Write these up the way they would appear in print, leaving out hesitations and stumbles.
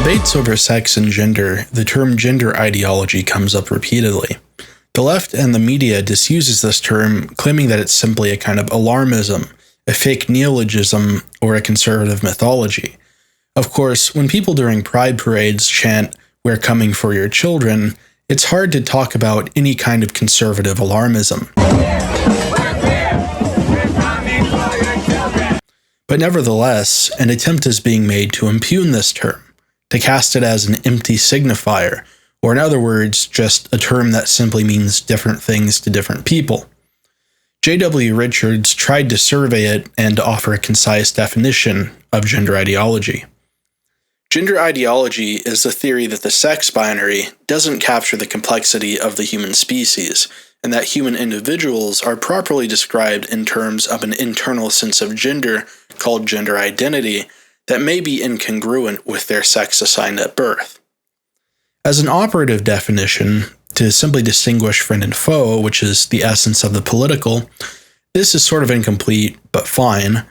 debates over sex and gender, the term gender ideology comes up repeatedly. The left and the media disuses this term, claiming that it's simply a kind of alarmism, a fake neologism, or a conservative mythology. Of course, when people during pride parades chant, "We're coming for your children," it's hard to talk about any kind of conservative alarmism. But nevertheless, an attempt is being made to impugn this term, to cast it as an empty signifier, or in other words, just a term that simply means different things to different people. J.W. Richards tried to survey it and to offer a concise definition of gender ideology. Gender ideology is the theory that the sex binary doesn't capture the complexity of the human species, and that human individuals are properly described in terms of an internal sense of gender called gender identity that may be incongruent with their sex assigned at birth. As an operative definition, to simply distinguish friend and foe, which is the essence of the political, this is sort of incomplete, but fine.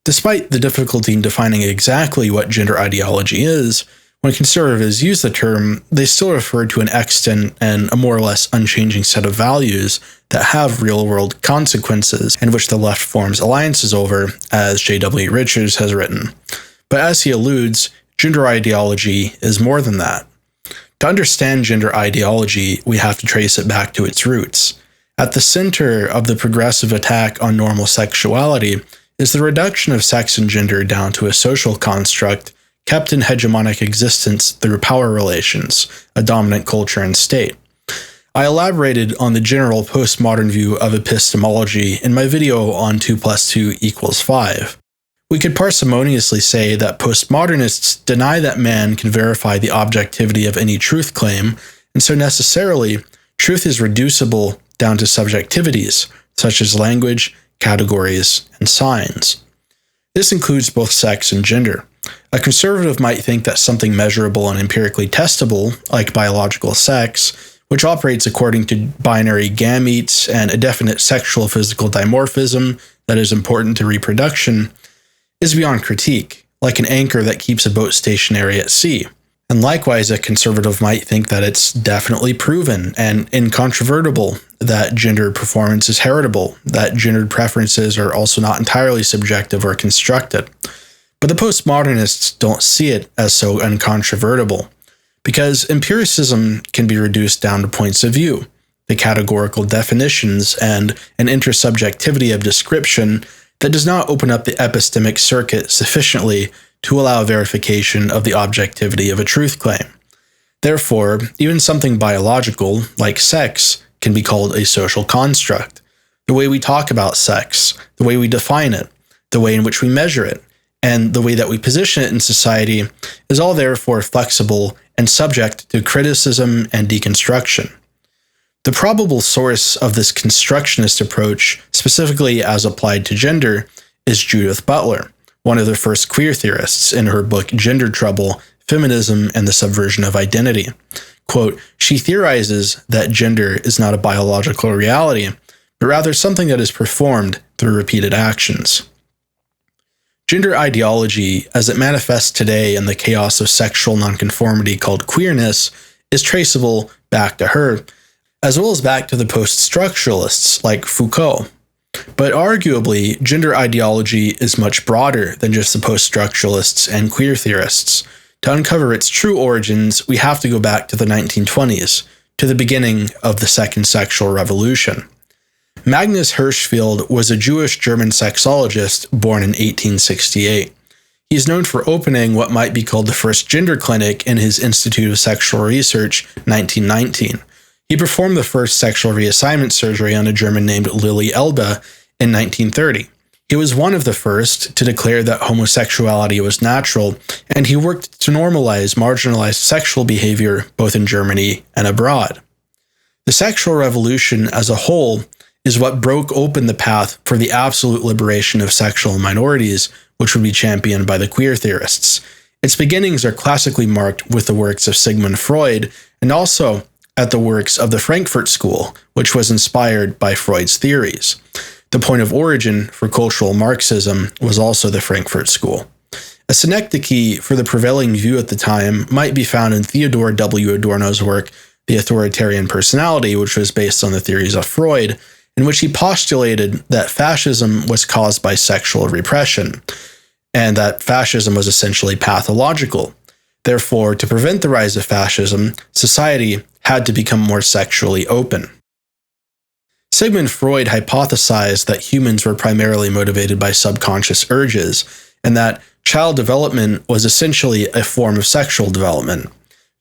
Despite the difficulty in defining exactly what gender ideology is, when conservatives use the term, they still refer to an extant and a more or less unchanging set of values that have real-world consequences and which the left forms alliances over, as J.W. Richards has written. But as he alludes, gender ideology is more than that. To understand gender ideology, we have to trace it back to its roots. At the center of the progressive attack on normal sexuality is the reduction of sex and gender down to a social construct kept in hegemonic existence through power relations, a dominant culture and state. I elaborated on the general postmodern view of epistemology in my video on 2 + 2 = 5. We could parsimoniously say that postmodernists deny that man can verify the objectivity of any truth claim, and so necessarily, truth is reducible down to subjectivities, such as language, categories, and signs. This includes both sex and gender. A conservative might think that something measurable and empirically testable, like biological sex, which operates according to binary gametes and a definite sexual physical dimorphism that is important to reproduction, is beyond critique, like an anchor that keeps a boat stationary at sea. And likewise, a conservative might think that it's definitely proven and incontrovertible that gendered performance is heritable, that gendered preferences are also not entirely subjective or constructed. But the postmodernists don't see it as so uncontrovertible, because empiricism can be reduced down to points of view, the categorical definitions, and an intersubjectivity of description that does not open up the epistemic circuit sufficiently to allow verification of the objectivity of a truth claim. Therefore, even something biological, like sex, can be called a social construct. The way we talk about sex, the way we define it, the way in which we measure it, and the way that we position it in society is all therefore flexible and subject to criticism and deconstruction. The probable source of this constructionist approach, specifically as applied to gender, is Judith Butler, one of the first queer theorists, in her book Gender Trouble, Feminism and the Subversion of Identity. Quote, she theorizes that gender is not a biological reality, but rather something that is performed through repeated actions. Gender ideology, as it manifests today in the chaos of sexual nonconformity called queerness, is traceable back to her, as well as back to the post-structuralists like Foucault. But arguably, gender ideology is much broader than just the post-structuralists and queer theorists. To uncover its true origins, we have to go back to the 1920s, to the beginning of the Second Sexual Revolution. Magnus Hirschfeld was a Jewish-German sexologist born in 1868. He is known for opening what might be called the first gender clinic in his Institute of Sexual Research, 1919. He performed the first sexual reassignment surgery on a German named Lily Elbe in 1930. He was one of the first to declare that homosexuality was natural, and he worked to normalize marginalized sexual behavior both in Germany and abroad. The sexual revolution as a whole is what broke open the path for the absolute liberation of sexual minorities, which would be championed by the queer theorists. Its beginnings are classically marked with the works of Sigmund Freud, and also at the works of the Frankfurt School, which was inspired by Freud's theories. The point of origin for cultural Marxism was also the Frankfurt School. A synecdoche for the prevailing view at the time might be found in Theodore W. Adorno's work, The Authoritarian Personality, which was based on the theories of Freud, in which he postulated that fascism was caused by sexual repression, and that fascism was essentially pathological. Therefore, to prevent the rise of fascism, society had to become more sexually open. Sigmund Freud hypothesized that humans were primarily motivated by subconscious urges, and that child development was essentially a form of sexual development.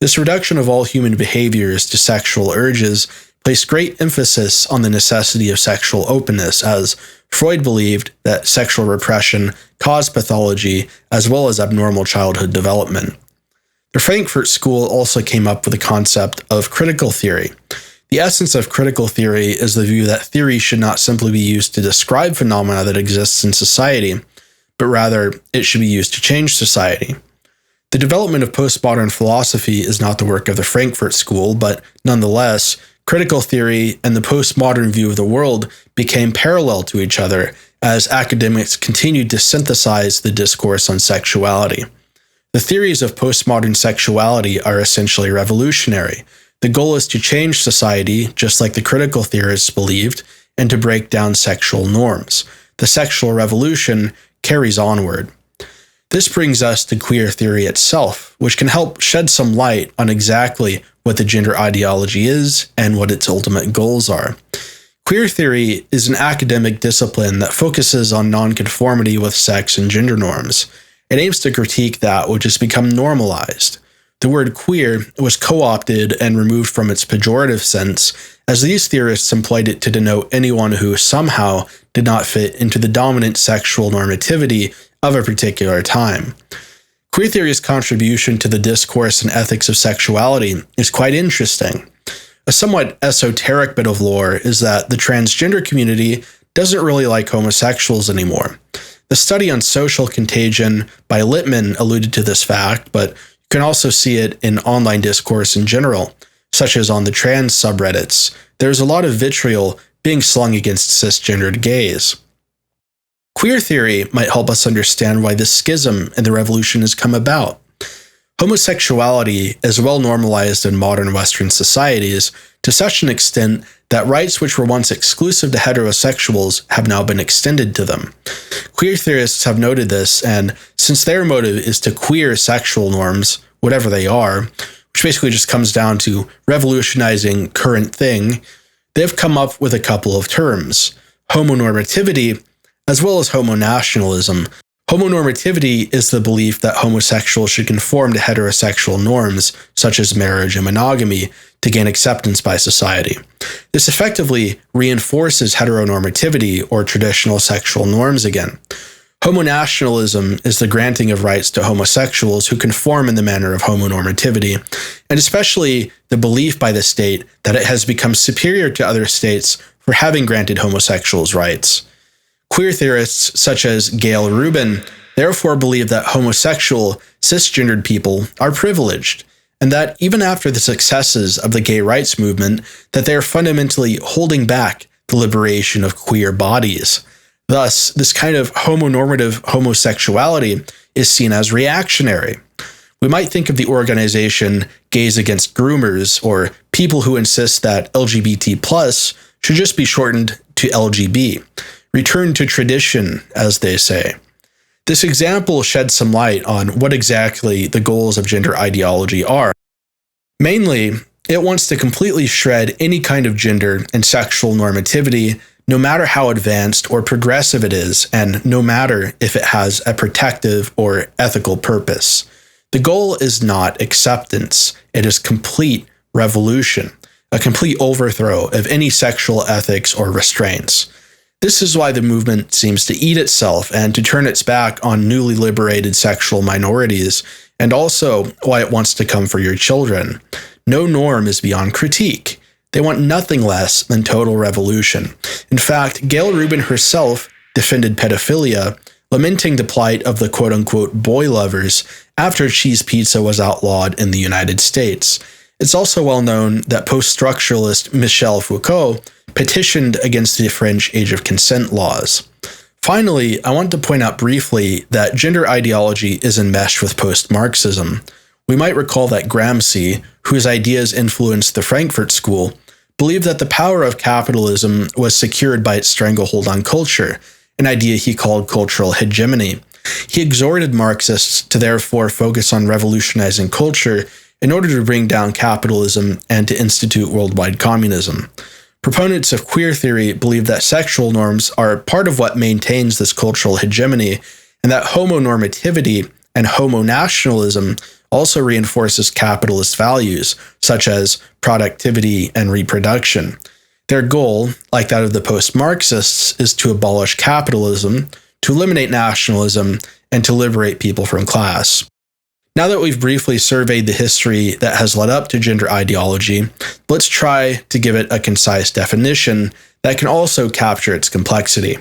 This reduction of all human behaviors to sexual urges placed great emphasis on the necessity of sexual openness, as Freud believed that sexual repression caused pathology as well as abnormal childhood development. The Frankfurt School also came up with the concept of critical theory. The essence of critical theory is the view that theory should not simply be used to describe phenomena that exists in society, but rather it should be used to change society. The development of postmodern philosophy is not the work of the Frankfurt School, but nonetheless, critical theory and the postmodern view of the world became parallel to each other as academics continued to synthesize the discourse on sexuality. The theories of postmodern sexuality are essentially revolutionary. The goal is to change society, just like the critical theorists believed, and to break down sexual norms. The sexual revolution carries onward. This brings us to queer theory itself, which can help shed some light on exactly what the gender ideology is and what its ultimate goals are. Queer theory is an academic discipline that focuses on nonconformity with sex and gender norms. It aims to critique that which has become normalized. The word queer was co-opted and removed from its pejorative sense, as these theorists employed it to denote anyone who somehow did not fit into the dominant sexual normativity of a particular time. Queer theory's contribution to the discourse and ethics of sexuality is quite interesting. A somewhat esoteric bit of lore is that the transgender community doesn't really like homosexuals anymore. The study on social contagion by Littman alluded to this fact, but you can also see it in online discourse in general, such as on the trans subreddits. There's a lot of vitriol being slung against cisgendered gays. Queer theory might help us understand why this schism in the revolution has come about. Homosexuality is well normalized in modern Western societies to such an extent that rights which were once exclusive to heterosexuals have now been extended to them. Queer theorists have noted this, and since their motive is to queer sexual norms, whatever they are, which basically just comes down to revolutionizing current thing, they've come up with a couple of terms: homonormativity as well as homonationalism. Homonormativity is the belief that homosexuals should conform to heterosexual norms, such as marriage and monogamy, to gain acceptance by society. This effectively reinforces heteronormativity, or traditional sexual norms again. Homonationalism is the granting of rights to homosexuals who conform in the manner of homonormativity, and especially the belief by the state that it has become superior to other states for having granted homosexuals rights. Queer theorists such as Gayle Rubin therefore believe that homosexual, cisgendered people are privileged, and that even after the successes of the gay rights movement, that they are fundamentally holding back the liberation of queer bodies. Thus, this kind of homonormative homosexuality is seen as reactionary. We might think of the organization Gays Against Groomers, or people who insist that LGBT+ should just be shortened to LGB. Return to tradition, as they say. This example sheds some light on what exactly the goals of gender ideology are. Mainly, it wants to completely shred any kind of gender and sexual normativity, no matter how advanced or progressive it is, and no matter if it has a protective or ethical purpose. The goal is not acceptance, it is complete revolution, a complete overthrow of any sexual ethics or restraints. This is why the movement seems to eat itself and to turn its back on newly liberated sexual minorities, and also why it wants to come for your children. No norm is beyond critique. They want nothing less than total revolution. In fact, Gayle Rubin herself defended pedophilia, lamenting the plight of the quote-unquote boy lovers after cheese pizza was outlawed in the United States. It's also well known that post-structuralist Michel Foucault petitioned against the French age of consent laws. Finally, I want to point out briefly that gender ideology is enmeshed with post-Marxism. We might recall that Gramsci, whose ideas influenced the Frankfurt School, believed that the power of capitalism was secured by its stranglehold on culture, an idea he called cultural hegemony. He exhorted Marxists to therefore focus on revolutionizing culture in order to bring down capitalism and to institute worldwide communism. Proponents of queer theory believe that sexual norms are part of what maintains this cultural hegemony, and that homonormativity and homonationalism also reinforces capitalist values, such as productivity and reproduction. Their goal, like that of the post-Marxists, is to abolish capitalism, to eliminate nationalism, and to liberate people from class. Now that we've briefly surveyed the history that has led up to gender ideology, let's try to give it a concise definition that can also capture its complexity.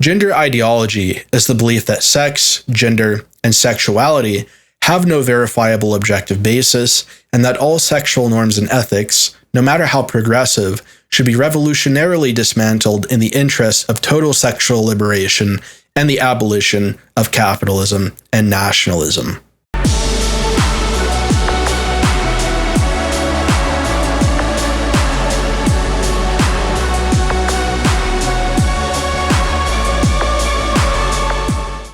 Gender ideology is the belief that sex, gender, and sexuality have no verifiable objective basis, and that all sexual norms and ethics, no matter how progressive, should be revolutionarily dismantled in the interest of total sexual liberation and the abolition of capitalism and nationalism.